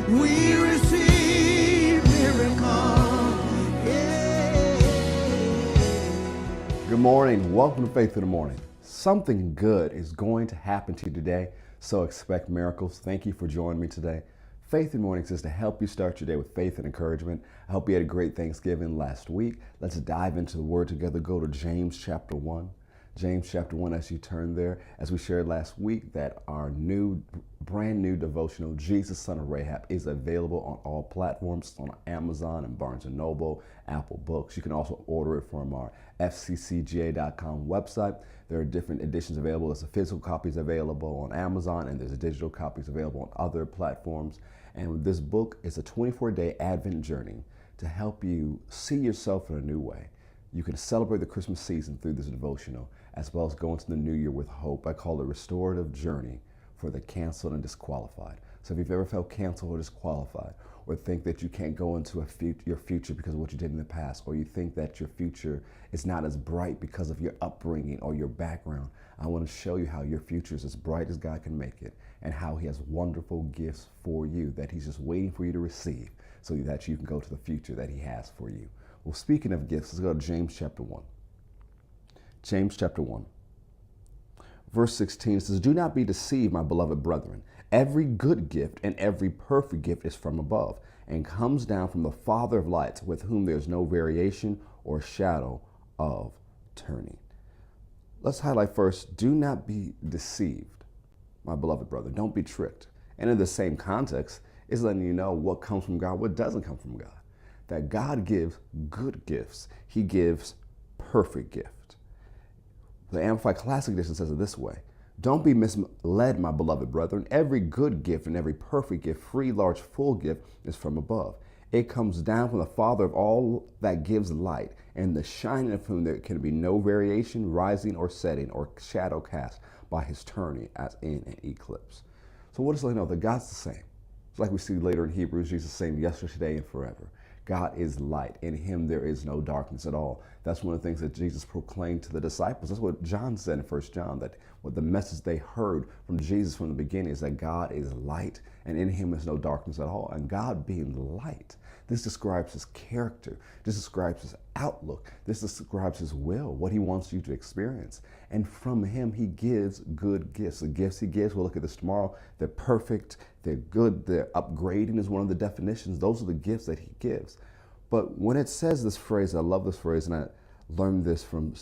We receive miracle. Yeah. Good morning. Welcome to Faith in the Morning. Something good is going to happen to you today, so expect miracles. Thank you for joining me today. Faith in the Morning is to help you start your day with faith and encouragement. I hope you had a great Thanksgiving last week. Let's dive into the Word together. Go to James chapter 1. James chapter 1, as you turn there, as we shared last week, that our brand new devotional, Jesus, Son of Rahab, is available on all platforms, on Amazon and Barnes & Noble, Apple Books. You can also order it from our fccga.com website. There are different editions available. There's a physical copies available on Amazon, and there's digital copies available on other platforms. And this book is a 24-day Advent journey to help you see yourself in a new way. You can celebrate the Christmas season through this devotional, as well as go into the new year with hope. I call it a restorative journey for the canceled and disqualified. So if you've ever felt canceled or disqualified, or think that you can't go into your future because of what you did in the past, or you think that your future is not as bright because of your upbringing or your background, I want to show you how your future is as bright as God can make it, and how He has wonderful gifts for you that He's just waiting for you to receive so that you can go to the future that He has for you. Well, speaking of gifts, let's go to James chapter 1. James chapter 1, verse 16 says, "Do not be deceived, my beloved brethren. Every good gift and every perfect gift is from above, and comes down from the Father of lights, with whom there is no variation or shadow of turning." Let's highlight first, do not be deceived, my beloved brother. Don't be tricked. And in the same context, it's letting you know what comes from God, what doesn't come from God. That God gives good gifts. He gives perfect gift. The Amplified Classic Edition says it this way: "Don't be misled, my beloved brethren. Every good gift and every perfect gift, free, large, full gift, is from above. It comes down from the Father of all that gives light, and the shining of whom there can be no variation, rising or setting, or shadow cast by His turning, as in an eclipse." So what does it know? That God's the same. It's like we see later in Hebrews, Jesus saying, yesterday, today, and forever. God is light. In Him there is no darkness at all. That's one of the things that Jesus proclaimed to the disciples. That's what John said in 1 John, that what the message they heard from Jesus from the beginning is that God is light, and in Him is no darkness at all. And God being light, this describes His character. This describes His outlook. This describes His will, what He wants you to experience. And from Him, He gives good gifts. The gifts He gives, we'll look at this tomorrow, they're perfect, they're good, they're upgrading is one of the definitions. Those are the gifts that He gives. But when it says this phrase, I love this phrase, and I learned this from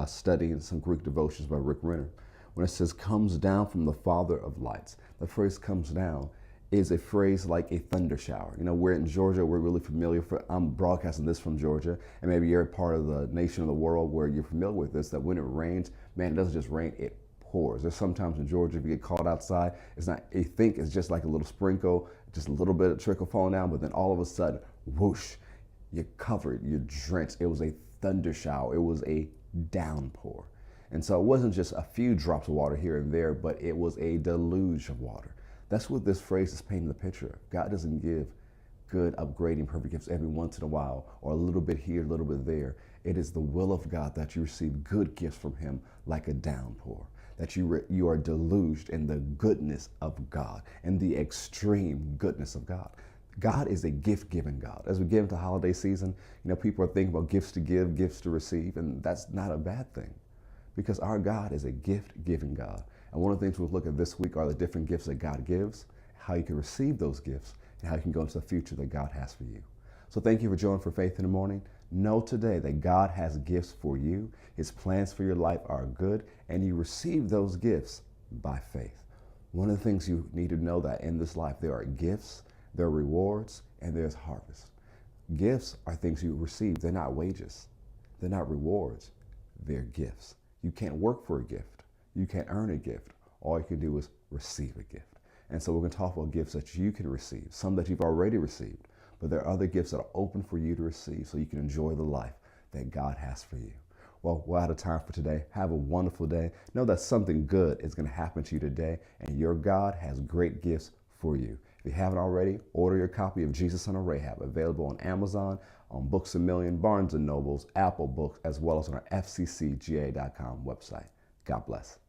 studying some Greek devotions by Rick Renner. When it says comes down from the Father of lights, the phrase comes down is a phrase like a thunder shower. You know, we're in Georgia, we're really familiar. I'm broadcasting this from Georgia, and maybe you're a part of the nation of the world where you're familiar with this, that when it rains, man, it doesn't just rain, it pours. There's sometimes in Georgia, if you get caught outside, it's not, you think it's just like a little sprinkle, just a little bit of trickle falling down, but then all of a sudden, whoosh, you're covered, you're drenched. It was a thunder shower. It was a downpour. And so it wasn't just a few drops of water here and there, but it was a deluge of water. That's what this phrase is painting the picture of. God doesn't give good, upgrading, perfect gifts every once in a while, or a little bit here, a little bit there. It is the will of God that you receive good gifts from Him like a downpour, that you are deluged in the goodness of God and the extreme goodness of God. God is a gift-giving God. As we get into holiday season, you know, people are thinking about gifts to give, gifts to receive, and that's not a bad thing, because our God is a gift-giving God. And one of the things we'll look at this week are the different gifts that God gives, how you can receive those gifts, and how you can go into the future that God has for you. So thank you for joining for Faith in the Morning. Know today that God has gifts for you. His plans for your life are good, and you receive those gifts by faith. One of the things you need to know that in this life, there are gifts, there are rewards, and there's harvest. Gifts are things you receive. They're not wages. They're not rewards. They're gifts. You can't work for a gift. You can't earn a gift. All you can do is receive a gift. And so we're going to talk about gifts that you can receive, some that you've already received, but there are other gifts that are open for you to receive so you can enjoy the life that God has for you. Well, we're out of time for today. Have a wonderful day. Know that something good is going to happen to you today, and your God has great gifts for you. If you haven't already, order your copy of Jesus, Son of Rahab, available on Amazon, on Books A Million, Barnes & Nobles, Apple Books, as well as on our fccga.com website. God bless.